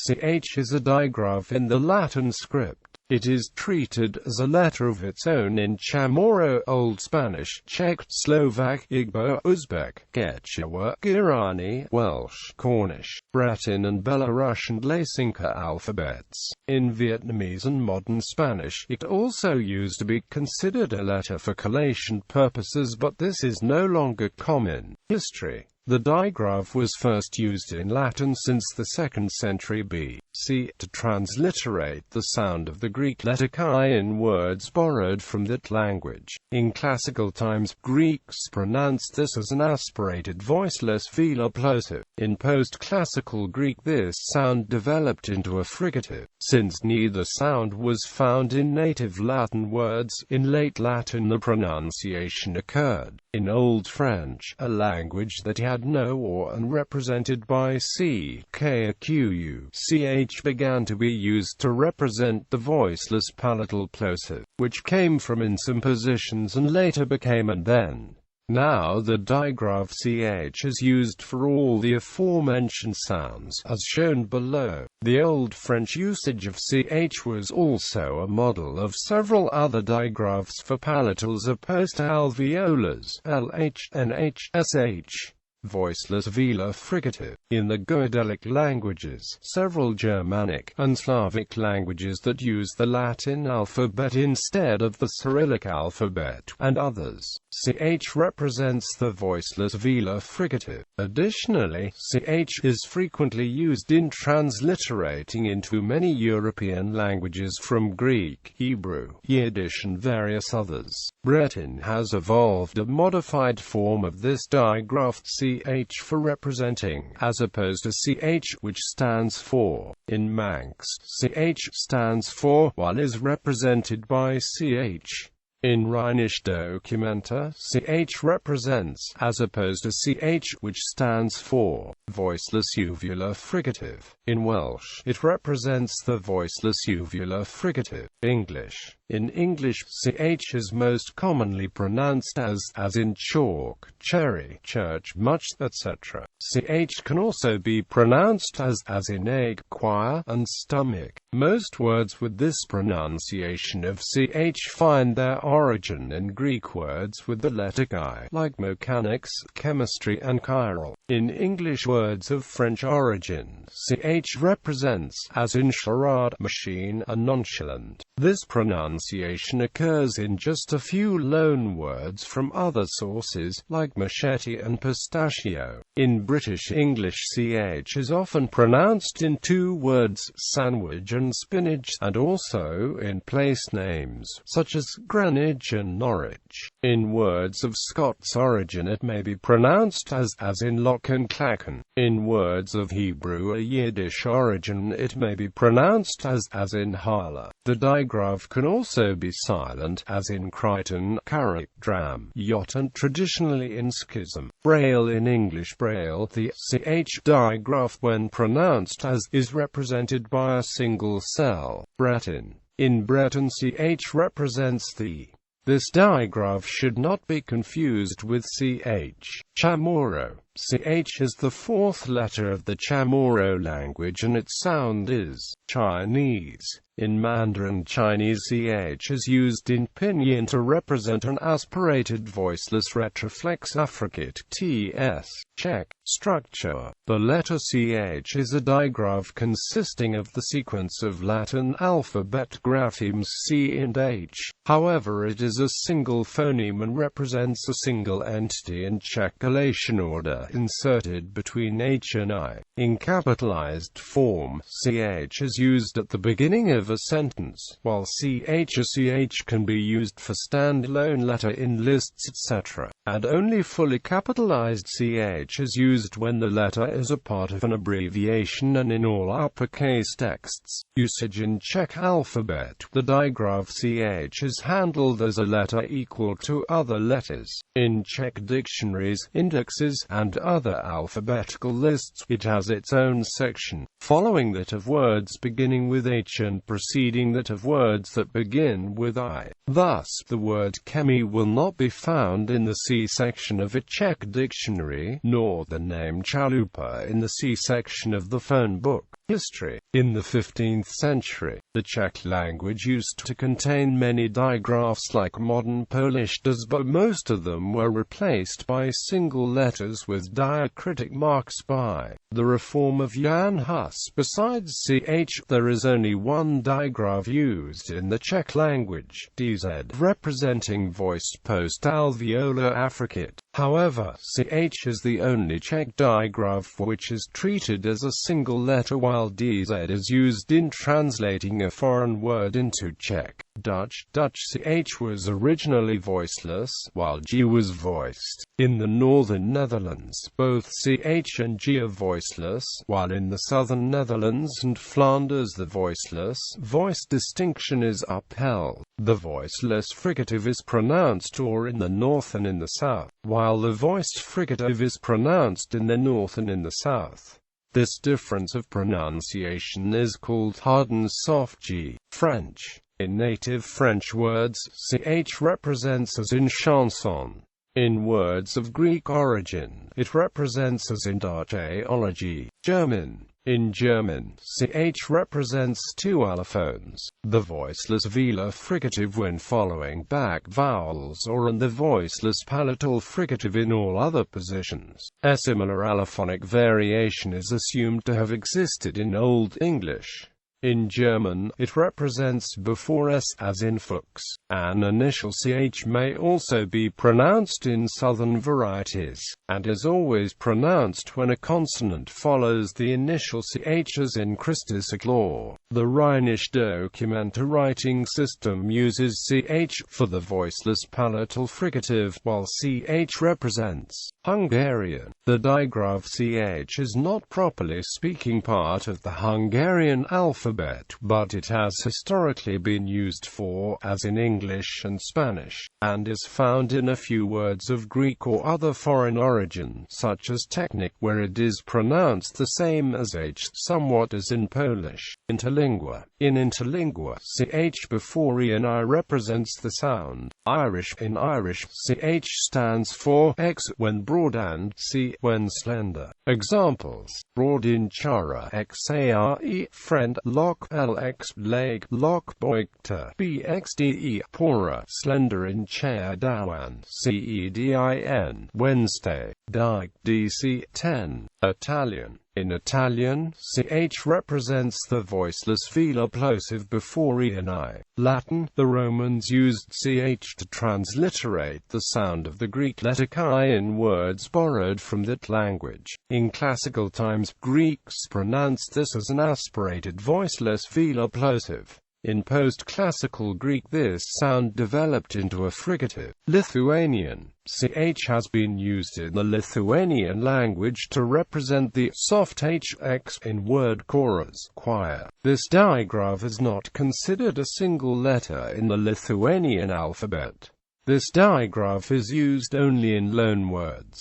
ch is a digraph in the Latin script. It is treated as a letter of its own in Chamorro, Old Spanish, Czech, Slovak, Igbo, Uzbek, Quechua, Guarani, Welsh, Cornish, Breton and Belarusian Łacinka alphabets. In Vietnamese and modern Spanish, it also used to be considered a letter for collation purposes, but this is no longer common. History. The digraph was first used in Latin since the 2nd century BC to transliterate the sound of the Greek letter chi in words borrowed from that language. In classical times, Greeks pronounced this as an aspirated voiceless velar plosive. In post-classical Greek, this sound developed into a fricative. Since neither sound was found in native Latin words, in late Latin the pronunciation occurred. In Old French, a language that had no or unrepresented by ch began to be used to represent the voiceless palatal plosive, which came from in some positions and later became and then. Now the digraph ch is used for all the aforementioned sounds, as shown below. The Old French usage of ch was also a model of several other digraphs for palatals opposed to alveolars, lh, nh, sh. Voiceless velar fricative. In the Goidelic languages, several Germanic and Slavic languages that use the Latin alphabet instead of the Cyrillic alphabet, and others, ch represents the voiceless velar fricative. Additionally, ch is frequently used in transliterating into many European languages from Greek, Hebrew, Yiddish and various others. Breton has evolved a modified form of this digraph ch for representing, as opposed to ch, which stands for. In Manx, ch stands for, while is represented by ch. In Rhenish documenta, ch represents, as opposed to ch, which stands for, voiceless uvular fricative. In Welsh, it represents the voiceless uvular fricative. English. In English, ch is most commonly pronounced as in chalk, cherry, church, much, etc. Ch can also be pronounced as in egg, choir, and stomach. Most words with this pronunciation of ch find their origin in Greek words with the letter chi, like mechanics, chemistry, and chiral. In English words of French origin, ch represents, as in charade, machine, and nonchalant. This pronunciation occurs in just a few loan words from other sources, like machete and pistachio. In British English, ch is often pronounced in two words, sandwich and spinach, and also in place names, such as Greenwich and Norwich. In words of Scots origin, it may be pronounced as in lock and clachan. In words of Hebrew or Yiddish origin, it may be pronounced as in hala. The digraph can also be silent, as in Crichton, carrick, dram, yacht, and traditionally in schism. Braille. In English Braille, the ch digraph, when pronounced as, is represented by a single cell. Breton. In Breton, ch represents the. This digraph should not be confused with ch. Chamorro. Ch is the fourth letter of the Chamorro language and its sound is Chinese. In Mandarin Chinese, ch is used in pinyin to represent an aspirated voiceless retroflex affricate ts. Czech structure. The letter ch is a digraph consisting of the sequence of Latin alphabet graphemes c and h. However, it is a single phoneme and represents a single entity in Czech collation order, inserted between h and I. In capitalized form, ch is used at the beginning of a sentence, while ch can be used for standalone letter in lists, etc. And only fully capitalized ch is used when the letter is a part of an abbreviation and in all uppercase texts. Usage in Czech alphabet. The digraph ch is handled as a letter equal to other letters. In Czech dictionaries, indexes, and other alphabetical lists, it has its own section, following that of words beginning with h and preceding that of words that begin with I. Thus, the word chemie will not be found in the C section of a Czech dictionary, nor the name chalupa in the C section of the phone book. History. In the 15th century, the Czech language used to contain many digraphs like modern Polish does, but most of them were replaced by single letters with diacritic marks by the reform of Jan Hus. Besides ch, there is only one digraph used in the Czech language, dz, representing voiced post-alveolar affricate. However, ch is the only Czech digraph which is treated as a single letter, while dz is used in translating a foreign word into Czech. Dutch ch was originally voiceless, while g was voiced. In the northern Netherlands, both ch and g are voiceless, while in the southern Netherlands and Flanders the voiceless voice distinction is upheld. The voiceless fricative is pronounced or in the north and in the south, while the voiced fricative is pronounced in the north and in the south. This difference of pronunciation is called hard and soft g. French. In native French words, ch represents as in chanson. In words of Greek origin, it represents as in Dutch aology. German. In German, ch represents two allophones, the voiceless velar fricative when following back vowels, or and the voiceless palatal fricative in all other positions. A similar allophonic variation is assumed to have existed in Old English. In German, it represents before s, as in Fuchs. An initial ch may also be pronounced in southern varieties, and is always pronounced when a consonant follows the initial ch, as in Christus law. The Rhinish Documenta writing system uses ch for the voiceless palatal fricative, while ch represents Hungarian. The digraph ch is not properly speaking part of the Hungarian alphabet, but it has historically been used for, as in English and Spanish, and is found in a few words of Greek or other foreign origin, such as technic, where it is pronounced the same as h, somewhat as in Polish. Interlingua. In interlingua, ch before e and I represents the sound. Irish. In Irish, ch stands for x when broad and c when slender. Examples: broad in chara, xare, friend, lock, lx, leg, lock, boigta, bxde, pora, slender in chair, dawan, cedin, Wednesday, dig, dc, 10. Italian. In Italian, ch represents the voiceless velar plosive before e and I. Latin. The Romans used ch to transliterate the sound of the Greek letter chi in words borrowed from that language. In classical times, Greeks pronounced this as an aspirated voiceless velar plosive. In post-classical Greek this sound developed into a fricative. Lithuanian. Ch has been used in the Lithuanian language to represent the soft hx in word chorus, choir. This digraph is not considered a single letter in the Lithuanian alphabet. This digraph is used only in loanwords.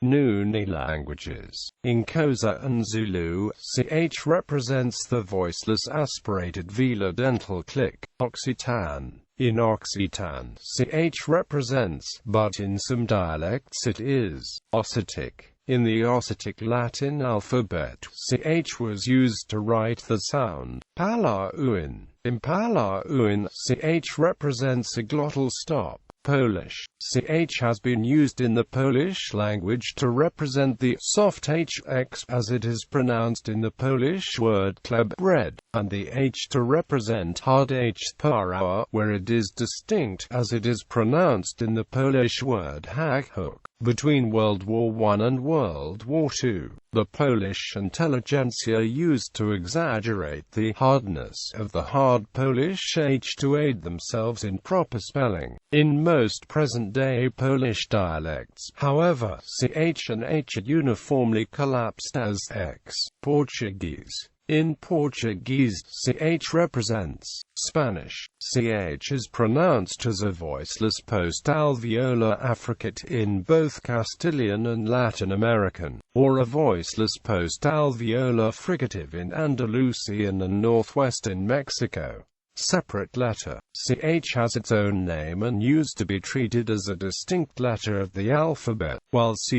Nguni languages. In Xhosa and Zulu, ch represents the voiceless aspirated velar dental click. Occitan. In Occitan, ch represents, but in some dialects it is, Ossetic. In the Ossetic Latin alphabet, ch was used to write the sound Palauin. In Palauin, ch represents a glottal stop. Polish. Ch has been used in the Polish language to represent the soft hx as it is pronounced in the Polish word chleb, bread, and the h to represent hard h, parawa, where it is distinct as it is pronounced in the Polish word hak, hook. Between World War I and World War II, the Polish intelligentsia used to exaggerate the hardness of the hard Polish h to aid themselves in proper spelling. In most present-day Polish dialects, however, ch and h are uniformly collapsed as x. Portuguese. In Portuguese, ch represents Spanish. Ch is pronounced as a voiceless post-alveolar affricate in both Castilian and Latin American, or a voiceless post-alveolar fricative in Andalusian and northwestern Mexico. Separate letter. Ch has its own name and used to be treated as a distinct letter of the alphabet. While ch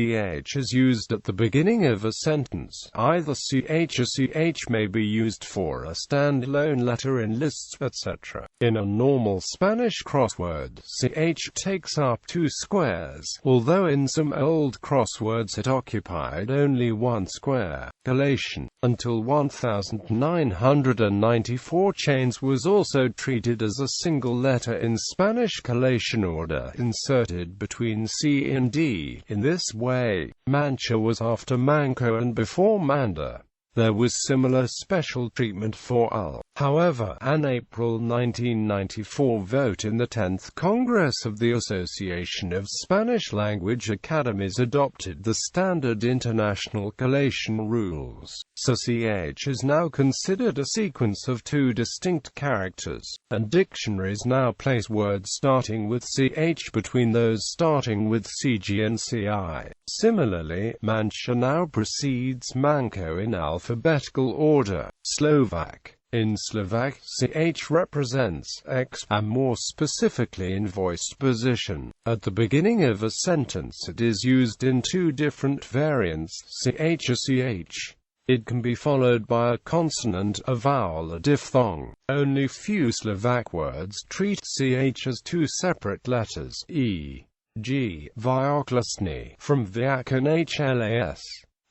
is used at the beginning of a sentence, either ch or ch may be used for a standalone letter in lists, etc. In a normal Spanish crossword, ch takes up 2 squares, although in some old crosswords it occupied only 1 square. Collation. Until 1994, chains was also treated as a single letter in Spanish collation order, inserted between C and D. In this way, mancha was after manco and before manda. There was similar special treatment for ul. However, an April 1994 vote in the 10th Congress of the Association of Spanish Language Academies adopted the standard international collation rules. So ch is now considered a sequence of 2 distinct characters, and dictionaries now place words starting with ch between those starting with cg and ci. Similarly, mancha now precedes manco in alphabetical order. Slovak. In Slovak, ch represents x, and more specifically in voiced position. At the beginning of a sentence it is used in 2 different variants, ch or ch. It can be followed by a consonant, a vowel, a diphthong. Only few Slovak words treat ch as 2 separate letters, e.g. Vyoklasny, from Vyak and hlas.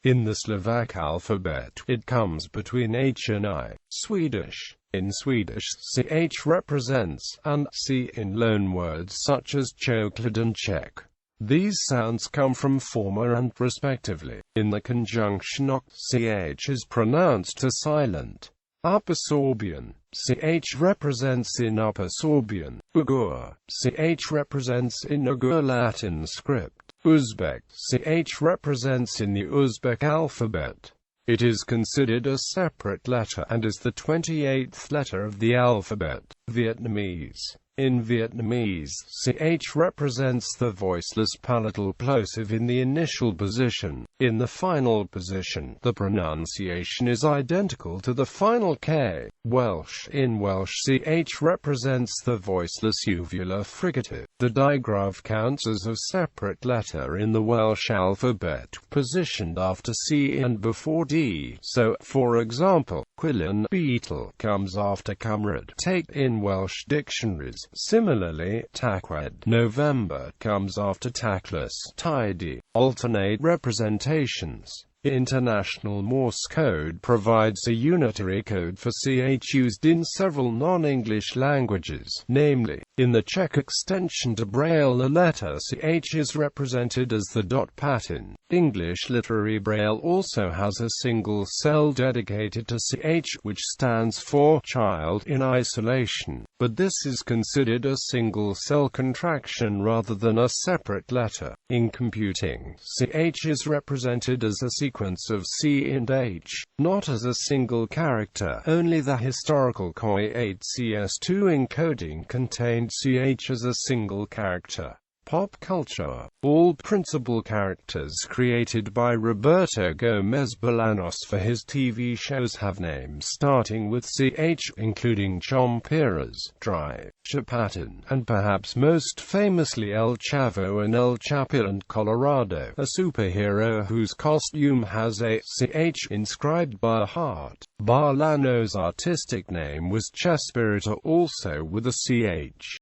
In the Slovak alphabet, it comes between h and I. Swedish. In Swedish, ch represents and c in loanwords such as choklad and Czech. These sounds come from former and respectively. In the conjunction ok, ch is pronounced as silent. Upper Sorbian. Ch represents in Upper Sorbian. Uyghur. Ch represents in Uyghur Latin script. Uzbek. Ch represents in the Uzbek alphabet. It is considered a separate letter and is the 28th letter of the alphabet. Vietnamese. In Vietnamese, ch represents the voiceless palatal plosive in the initial position. In the final position, the pronunciation is identical to the final k. Welsh. In Welsh, ch represents the voiceless uvular fricative. The digraph counts as a separate letter in the Welsh alphabet, positioned after c and before d. So, for example, quillan, beetle, comes after cymryd, take in Welsh dictionaries. Similarly, tacwed, November, comes after tactless, tidy. Alternate representations. International Morse code provides a unitary code for ch used in several non-English languages, namely, in the Czech extension to Braille the letter ch is represented as the dot pattern. English literary Braille also has a single cell dedicated to ch, which stands for child in isolation, but this is considered a single cell contraction rather than a separate letter. In computing, ch is represented as a sequence of c and h, not as a single character. Only the historical COI-8CS2 encoding contained ch as a single character. Pop culture. All principal characters created by Roberto Gomez Bolaños for his TV shows have names starting with ch, including Chompiras, Drive, Chapatan, and perhaps most famously El Chavo and El Chapo and Colorado, a superhero whose costume has a ch inscribed by a heart. Bolaños' artistic name was Chespirito, also with a ch.